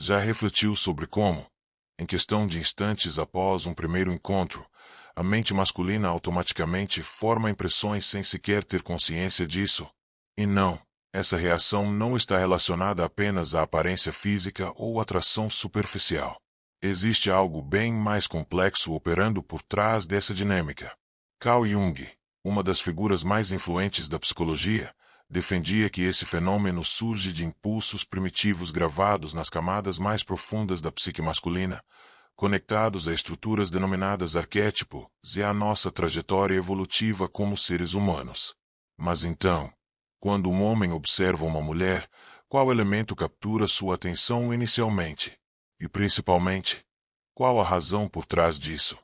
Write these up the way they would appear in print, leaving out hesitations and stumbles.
Já refletiu sobre como, em questão de instantes após um primeiro encontro, a mente masculina automaticamente forma impressões sem sequer ter consciência disso? E não, essa reação não está relacionada apenas à aparência física ou atração superficial. Existe algo bem mais complexo operando por trás dessa dinâmica. Carl Jung, uma das figuras mais influentes da psicologia, defendia que esse fenômeno surge de impulsos primitivos gravados nas camadas mais profundas da psique masculina, conectados a estruturas denominadas arquétipos e à nossa trajetória evolutiva como seres humanos. Mas então, quando um homem observa uma mulher, qual elemento captura sua atenção inicialmente? E principalmente, qual a razão por trás disso?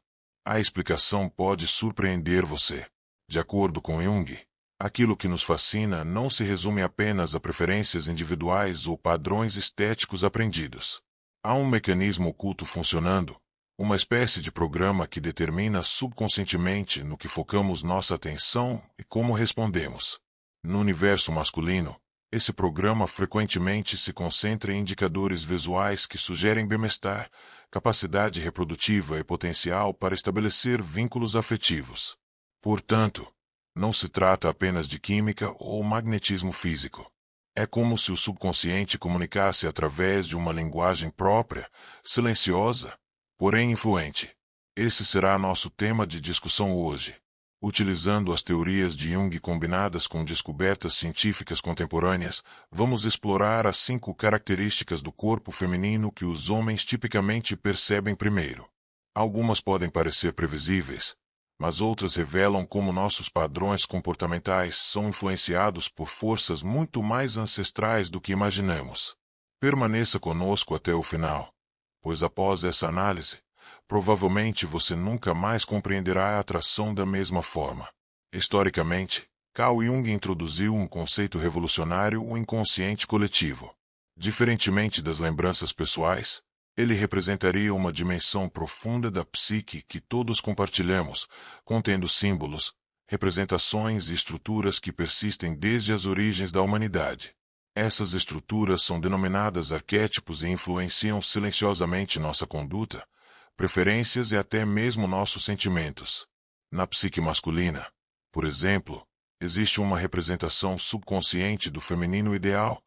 A explicação pode surpreender você. De acordo com Jung, aquilo que nos fascina não se resume apenas a preferências individuais ou padrões estéticos aprendidos. Há um mecanismo oculto funcionando, uma espécie de programa que determina subconscientemente no que focamos nossa atenção e como respondemos. No universo masculino, esse programa frequentemente se concentra em indicadores visuais que sugerem bem-estar, capacidade reprodutiva e potencial para estabelecer vínculos afetivos. Portanto, não se trata apenas de química ou magnetismo físico. É como se o subconsciente comunicasse através de uma linguagem própria, silenciosa, porém influente. Esse será nosso tema de discussão hoje. Utilizando as teorias de Jung combinadas com descobertas científicas contemporâneas, vamos explorar as 5 características do corpo feminino que os homens tipicamente percebem primeiro. Algumas podem parecer previsíveis, mas outras revelam como nossos padrões comportamentais são influenciados por forças muito mais ancestrais do que imaginamos. Permaneça conosco até o final, pois após essa análise, provavelmente você nunca mais compreenderá a atração da mesma forma. Historicamente, Carl Jung introduziu um conceito revolucionário, o inconsciente coletivo. Diferentemente das lembranças pessoais, ele representaria uma dimensão profunda da psique que todos compartilhamos, contendo símbolos, representações e estruturas que persistem desde as origens da humanidade. Essas estruturas são denominadas arquétipos e influenciam silenciosamente nossa conduta, preferências e até mesmo nossos sentimentos. Na psique masculina, por exemplo, existe uma representação subconsciente do feminino ideal,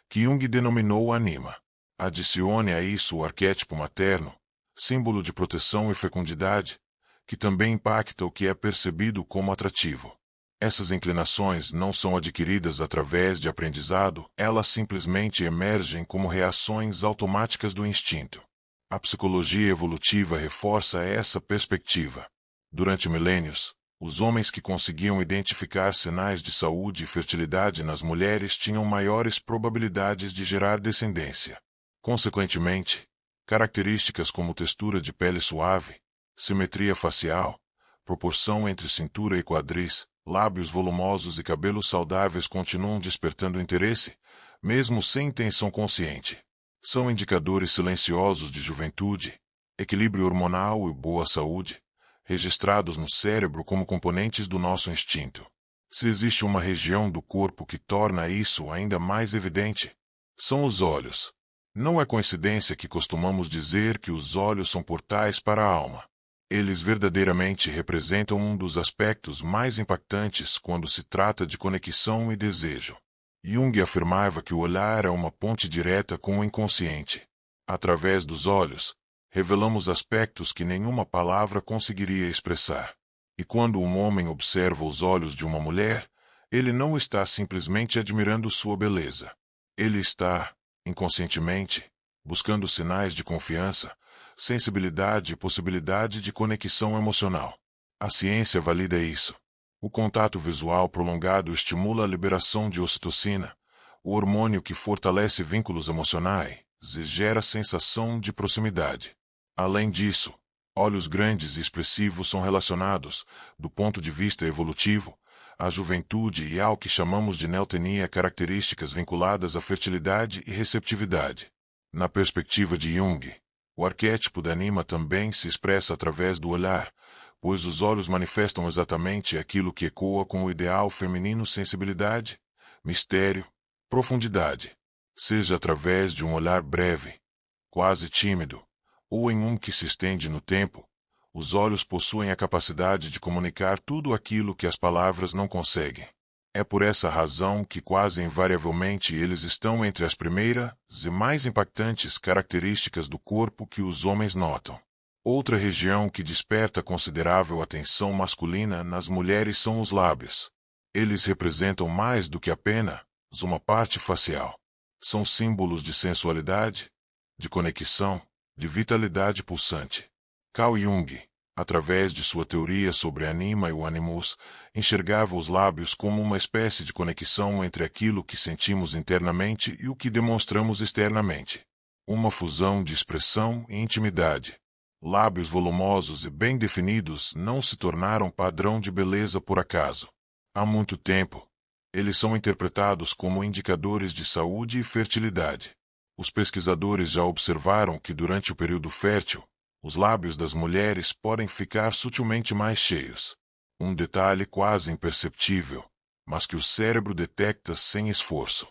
que Jung denominou anima. Adicione a isso o arquétipo materno, símbolo de proteção e fecundidade, que também impacta o que é percebido como atrativo. Essas inclinações não são adquiridas através de aprendizado, elas simplesmente emergem como reações automáticas do instinto. A psicologia evolutiva reforça essa perspectiva. Durante milênios, os homens que conseguiam identificar sinais de saúde e fertilidade nas mulheres tinham maiores probabilidades de gerar descendência. Consequentemente, características como textura de pele suave, simetria facial, proporção entre cintura e quadris, lábios volumosos e cabelos saudáveis continuam despertando interesse, mesmo sem intenção consciente. São indicadores silenciosos de juventude, equilíbrio hormonal e boa saúde, registrados no cérebro como componentes do nosso instinto. Se existe uma região do corpo que torna isso ainda mais evidente, são os olhos. Não é coincidência que costumamos dizer que os olhos são portais para a alma. Eles verdadeiramente representam um dos aspectos mais impactantes quando se trata de conexão e desejo. Jung afirmava que o olhar é uma ponte direta com o inconsciente. Através dos olhos, revelamos aspectos que nenhuma palavra conseguiria expressar. E quando um homem observa os olhos de uma mulher, ele não está simplesmente admirando sua beleza. Ele está, inconscientemente, buscando sinais de confiança, sensibilidade e possibilidade de conexão emocional. A ciência valida isso. O contato visual prolongado estimula a liberação de ocitocina, o hormônio que fortalece vínculos emocionais e gera sensação de proximidade. Além disso, olhos grandes e expressivos são relacionados, do ponto de vista evolutivo, à juventude e ao que chamamos de neotenia, características vinculadas à fertilidade e receptividade. Na perspectiva de Jung, o arquétipo da anima também se expressa através do olhar, pois os olhos manifestam exatamente aquilo que ecoa com o ideal feminino: sensibilidade, mistério, profundidade. Seja através de um olhar breve, quase tímido, ou em um que se estende no tempo. Os olhos possuem a capacidade de comunicar tudo aquilo que as palavras não conseguem. É por essa razão que quase invariavelmente eles estão entre as primeiras e mais impactantes características do corpo que os homens notam. Outra região que desperta considerável atenção masculina nas mulheres são os lábios. Eles representam mais do que apenas uma parte facial. São símbolos de sensualidade, de conexão, de vitalidade pulsante. Carl Jung, através de sua teoria sobre a anima e o animus, enxergava os lábios como uma espécie de conexão entre aquilo que sentimos internamente e o que demonstramos externamente. Uma fusão de expressão e intimidade. Lábios volumosos e bem definidos não se tornaram padrão de beleza por acaso. Há muito tempo, eles são interpretados como indicadores de saúde e fertilidade. Os pesquisadores já observaram que durante o período fértil, os lábios das mulheres podem ficar sutilmente mais cheios. Um detalhe quase imperceptível, mas que o cérebro detecta sem esforço.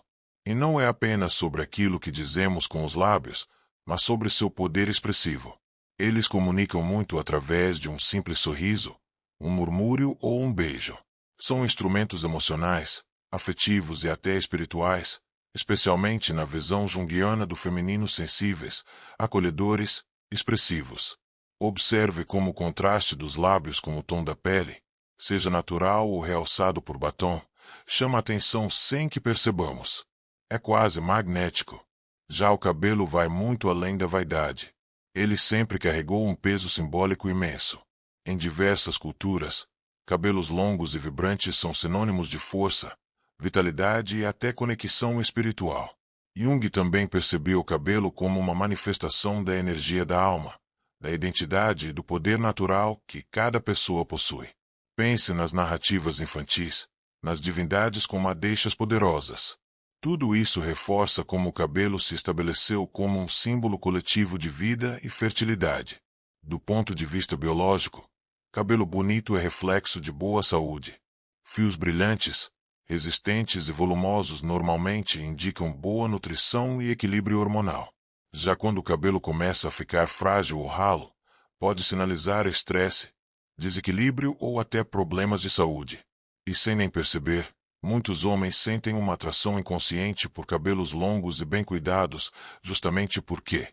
E não é apenas sobre aquilo que dizemos com os lábios, mas sobre seu poder expressivo. Eles comunicam muito através de um simples sorriso, um murmúrio ou um beijo. São instrumentos emocionais, afetivos e até espirituais, especialmente na visão junguiana do feminino sensíveis, acolhedores, expressivos. Observe como o contraste dos lábios com o tom da pele, seja natural ou realçado por batom, chama a atenção sem que percebamos. É quase magnético. Já o cabelo vai muito além da vaidade. Ele sempre carregou um peso simbólico imenso. Em diversas culturas, cabelos longos e vibrantes são sinônimos de força, vitalidade e até conexão espiritual. Jung também percebeu o cabelo como uma manifestação da energia da alma, da identidade e do poder natural que cada pessoa possui. Pense nas narrativas infantis, nas divindades com madeixas poderosas. Tudo isso reforça como o cabelo se estabeleceu como um símbolo coletivo de vida e fertilidade. Do ponto de vista biológico, cabelo bonito é reflexo de boa saúde. Fios brilhantes, resistentes e volumosos normalmente indicam boa nutrição e equilíbrio hormonal. Já quando o cabelo começa a ficar frágil ou ralo, pode sinalizar estresse, desequilíbrio ou até problemas de saúde. E sem nem perceber, muitos homens sentem uma atração inconsciente por cabelos longos e bem cuidados, justamente porque,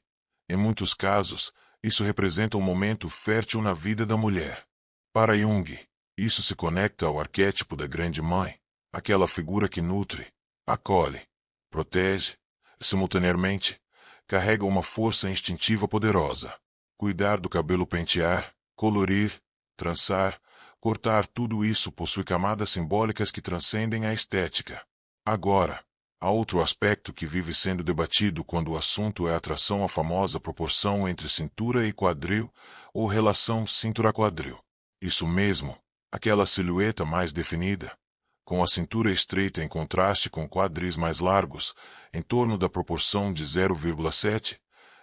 em muitos casos, isso representa um momento fértil na vida da mulher. Para Jung, isso se conecta ao arquétipo da grande mãe, aquela figura que nutre, acolhe, protege, simultaneamente, carrega uma força instintiva poderosa. Cuidar do cabelo, pentear, colorir, trançar, cortar, tudo isso possui camadas simbólicas que transcendem a estética. Agora, há outro aspecto que vive sendo debatido quando o assunto é a atração à famosa proporção entre cintura e quadril, ou relação cintura-quadril. Isso mesmo, aquela silhueta mais definida, com a cintura estreita em contraste com quadris mais largos, em torno da proporção de 0,7,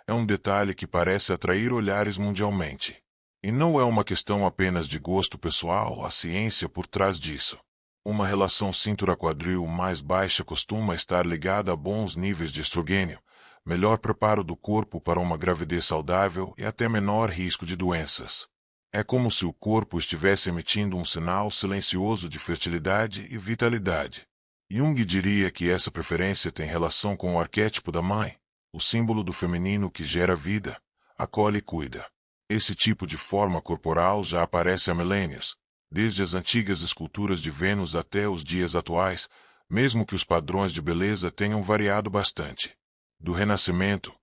é um detalhe que parece atrair olhares mundialmente. E não é uma questão apenas de gosto pessoal, há ciência por trás disso. Uma relação cintura-quadril mais baixa costuma estar ligada a bons níveis de estrogênio, melhor preparo do corpo para uma gravidez saudável e até menor risco de doenças. É como se o corpo estivesse emitindo um sinal silencioso de fertilidade e vitalidade. Jung diria que essa preferência tem relação com o arquétipo da mãe, o símbolo do feminino que gera vida, acolhe e cuida. Esse tipo de forma corporal já aparece há milênios, desde as antigas esculturas de Vênus até os dias atuais, mesmo que os padrões de beleza tenham variado bastante. Do Renascimento,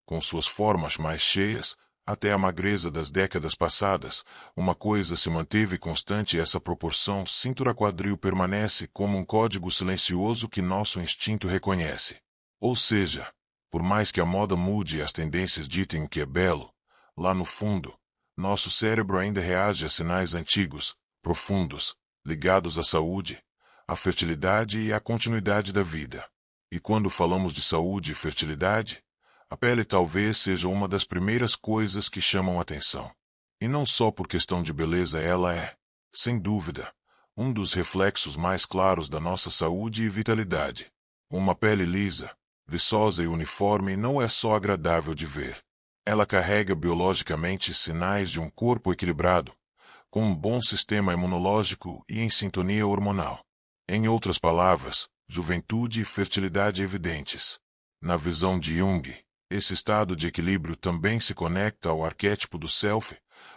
com suas formas mais cheias, até a magreza das décadas passadas, uma coisa se manteve constante: essa proporção cintura-quadril permanece como um código silencioso que nosso instinto reconhece. Ou seja, por mais que a moda mude e as tendências ditem o que é belo, lá no fundo, nosso cérebro ainda reage a sinais antigos, profundos, ligados à saúde, à fertilidade e à continuidade da vida. E quando falamos de saúde e fertilidade, a pele talvez seja uma das primeiras coisas que chamam a atenção. E não só por questão de beleza, ela é, sem dúvida, um dos reflexos mais claros da nossa saúde e vitalidade. Uma pele lisa, viçosa e uniforme não é só agradável de ver. Ela carrega biologicamente sinais de um corpo equilibrado, com um bom sistema imunológico e em sintonia hormonal. Em outras palavras, juventude e fertilidade evidentes. Na visão de Jung, esse estado de equilíbrio também se conecta ao arquétipo do self,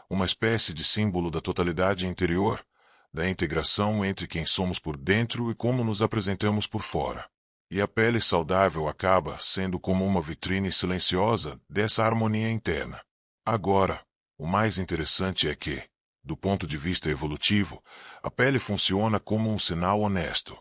uma espécie de símbolo da totalidade interior, da integração entre quem somos por dentro e como nos apresentamos por fora. E a pele saudável acaba sendo como uma vitrine silenciosa dessa harmonia interna. Agora, o mais interessante é que, do ponto de vista evolutivo, a pele funciona como um sinal honesto.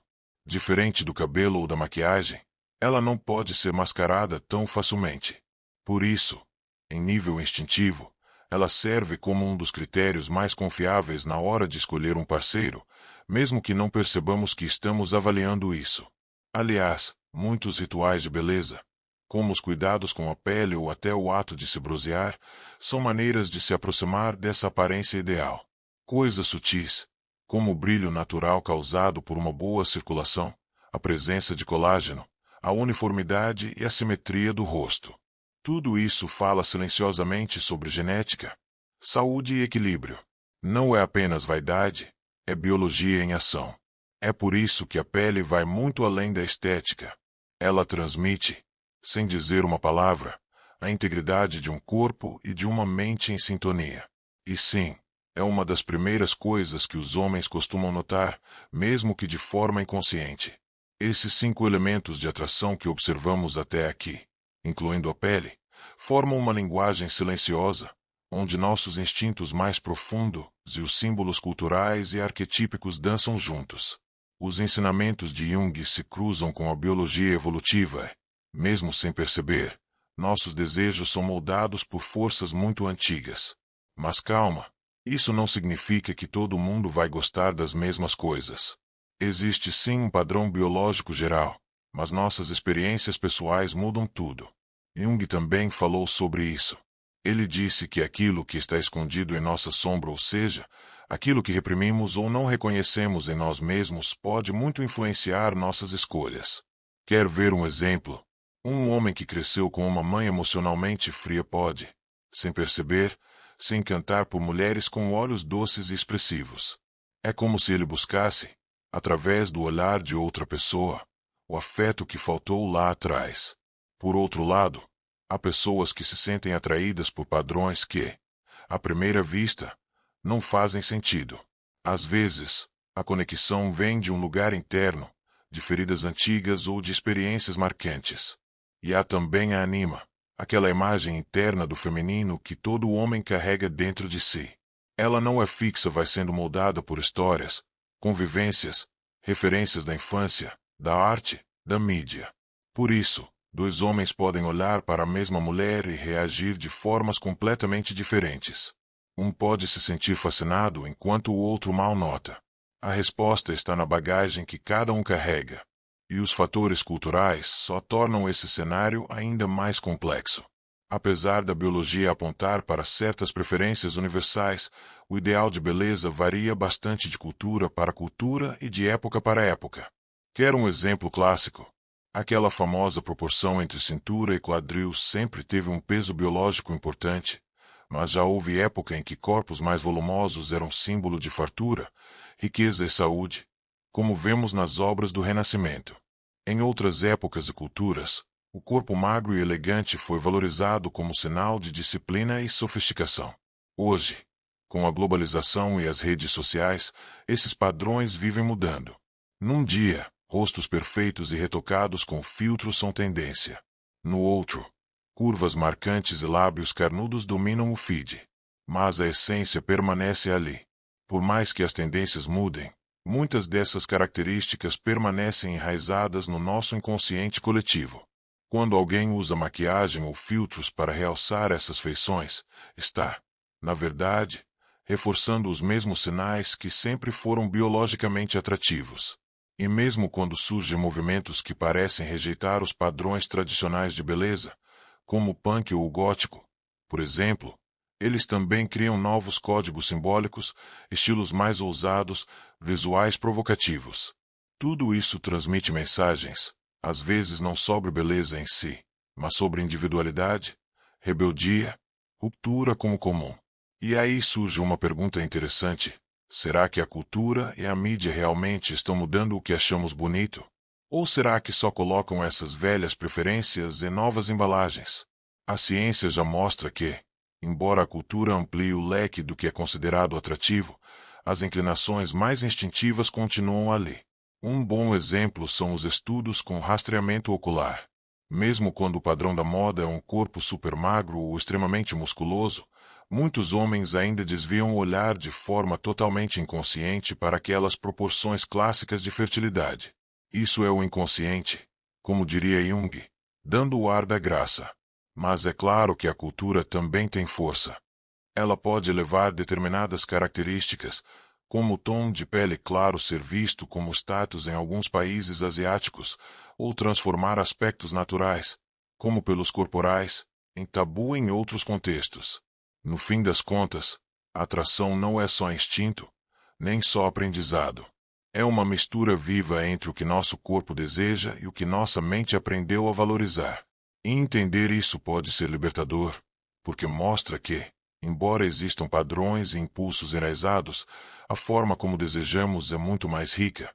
Diferente do cabelo ou da maquiagem, ela não pode ser mascarada tão facilmente. Por isso, em nível instintivo, ela serve como um dos critérios mais confiáveis na hora de escolher um parceiro, mesmo que não percebamos que estamos avaliando isso. Aliás, muitos rituais de beleza, como os cuidados com a pele ou até o ato de se bronzear, são maneiras de se aproximar dessa aparência ideal. Coisas sutis, como o brilho natural causado por uma boa circulação, a presença de colágeno, a uniformidade e a simetria do rosto. Tudo isso fala silenciosamente sobre genética, saúde e equilíbrio. Não é apenas vaidade, é biologia em ação. É por isso que a pele vai muito além da estética. Ela transmite, sem dizer uma palavra, a integridade de um corpo e de uma mente em sintonia. E sim, é uma das primeiras coisas que os homens costumam notar, mesmo que de forma inconsciente. Esses 5 elementos de atração que observamos até aqui, incluindo a pele, formam uma linguagem silenciosa, onde nossos instintos mais profundos e os símbolos culturais e arquetípicos dançam juntos. Os ensinamentos de Jung se cruzam com a biologia evolutiva. Mesmo sem perceber, nossos desejos são moldados por forças muito antigas. Mas calma, isso não significa que todo mundo vai gostar das mesmas coisas. Existe sim um padrão biológico geral, mas nossas experiências pessoais mudam tudo. Jung também falou sobre isso. Ele disse que aquilo que está escondido em nossa sombra, ou seja, aquilo que reprimimos ou não reconhecemos em nós mesmos, pode muito influenciar nossas escolhas. Quer ver um exemplo? Um homem que cresceu com uma mãe emocionalmente fria pode, sem perceber, se encantar por mulheres com olhos doces e expressivos. É como se ele buscasse, através do olhar de outra pessoa, o afeto que faltou lá atrás. Por outro lado, há pessoas que se sentem atraídas por padrões que, à primeira vista, não fazem sentido. Às vezes, a conexão vem de um lugar interno, de feridas antigas ou de experiências marcantes. E há também a anima, aquela imagem interna do feminino que todo homem carrega dentro de si. Ela não é fixa, vai sendo moldada por histórias, convivências, referências da infância, da arte, da mídia. Por isso, 2 homens podem olhar para a mesma mulher e reagir de formas completamente diferentes. Um pode se sentir fascinado enquanto o outro mal nota. A resposta está na bagagem que cada um carrega. E os fatores culturais só tornam esse cenário ainda mais complexo. Apesar da biologia apontar para certas preferências universais, o ideal de beleza varia bastante de cultura para cultura e de época para época. Quer um exemplo clássico? Aquela famosa proporção entre cintura e quadril sempre teve um peso biológico importante, mas já houve época em que corpos mais volumosos eram símbolo de fartura, riqueza e saúde, como vemos nas obras do Renascimento. Em outras épocas e culturas, o corpo magro e elegante foi valorizado como sinal de disciplina e sofisticação. Hoje, com a globalização e as redes sociais, esses padrões vivem mudando. Num dia, rostos perfeitos e retocados com filtros são tendência. No outro, curvas marcantes e lábios carnudos dominam o feed. Mas a essência permanece ali. Por mais que as tendências mudem, muitas dessas características permanecem enraizadas no nosso inconsciente coletivo. Quando alguém usa maquiagem ou filtros para realçar essas feições, está, na verdade, reforçando os mesmos sinais que sempre foram biologicamente atrativos. E mesmo quando surgem movimentos que parecem rejeitar os padrões tradicionais de beleza, como o punk ou o gótico, por exemplo, eles também criam novos códigos simbólicos, estilos mais ousados, visuais provocativos. Tudo isso transmite mensagens, às vezes não sobre beleza em si, mas sobre individualidade, rebeldia, ruptura como comum. E aí surge uma pergunta interessante: será que a cultura e a mídia realmente estão mudando o que achamos bonito? Ou será que só colocam essas velhas preferências em novas embalagens? A ciência já mostra que, embora a cultura amplie o leque do que é considerado atrativo, as inclinações mais instintivas continuam ali. Um bom exemplo são os estudos com rastreamento ocular. Mesmo quando o padrão da moda é um corpo super magro ou extremamente musculoso, muitos homens ainda desviam o olhar de forma totalmente inconsciente para aquelas proporções clássicas de fertilidade. Isso é o inconsciente, como diria Jung, dando o ar da graça. Mas é claro que a cultura também tem força. Ela pode elevar determinadas características, como o tom de pele claro ser visto como status em alguns países asiáticos, ou transformar aspectos naturais, como pelos corporais, em tabu em outros contextos. No fim das contas, a atração não é só instinto, nem só aprendizado. É uma mistura viva entre o que nosso corpo deseja e o que nossa mente aprendeu a valorizar. E entender isso pode ser libertador, porque mostra que, embora existam padrões e impulsos enraizados, a forma como desejamos é muito mais rica,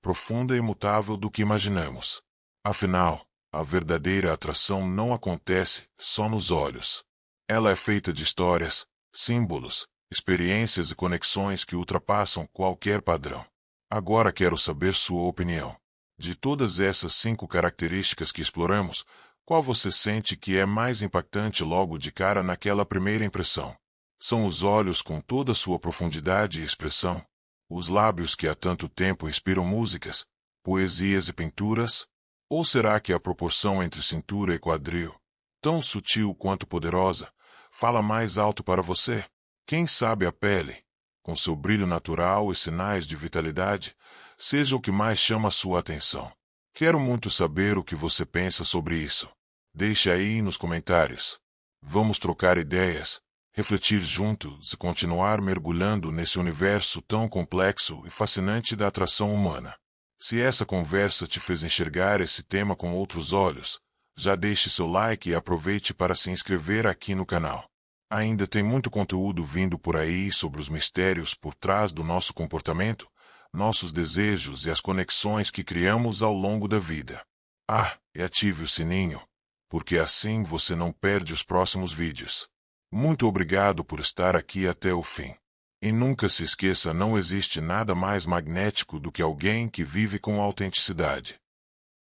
profunda e imutável do que imaginamos. Afinal, a verdadeira atração não acontece só nos olhos. Ela é feita de histórias, símbolos, experiências e conexões que ultrapassam qualquer padrão. Agora quero saber sua opinião. De todas essas 5 características que exploramos, qual você sente que é mais impactante logo de cara naquela primeira impressão? São os olhos com toda sua profundidade e expressão? Os lábios que há tanto tempo inspiram músicas, poesias e pinturas? Ou será que a proporção entre cintura e quadril, tão sutil quanto poderosa, fala mais alto para você? Quem sabe a pele, com seu brilho natural e sinais de vitalidade, seja o que mais chama a sua atenção? Quero muito saber o que você pensa sobre isso. Deixe aí nos comentários. Vamos trocar ideias, refletir juntos e continuar mergulhando nesse universo tão complexo e fascinante da atração humana. Se essa conversa te fez enxergar esse tema com outros olhos, já deixe seu like e aproveite para se inscrever aqui no canal. Ainda tem muito conteúdo vindo por aí sobre os mistérios por trás do nosso comportamento, nossos desejos e as conexões que criamos ao longo da vida. E ative o sininho, porque assim você não perde os próximos vídeos. Muito obrigado por estar aqui até o fim. E nunca se esqueça, não existe nada mais magnético do que alguém que vive com autenticidade.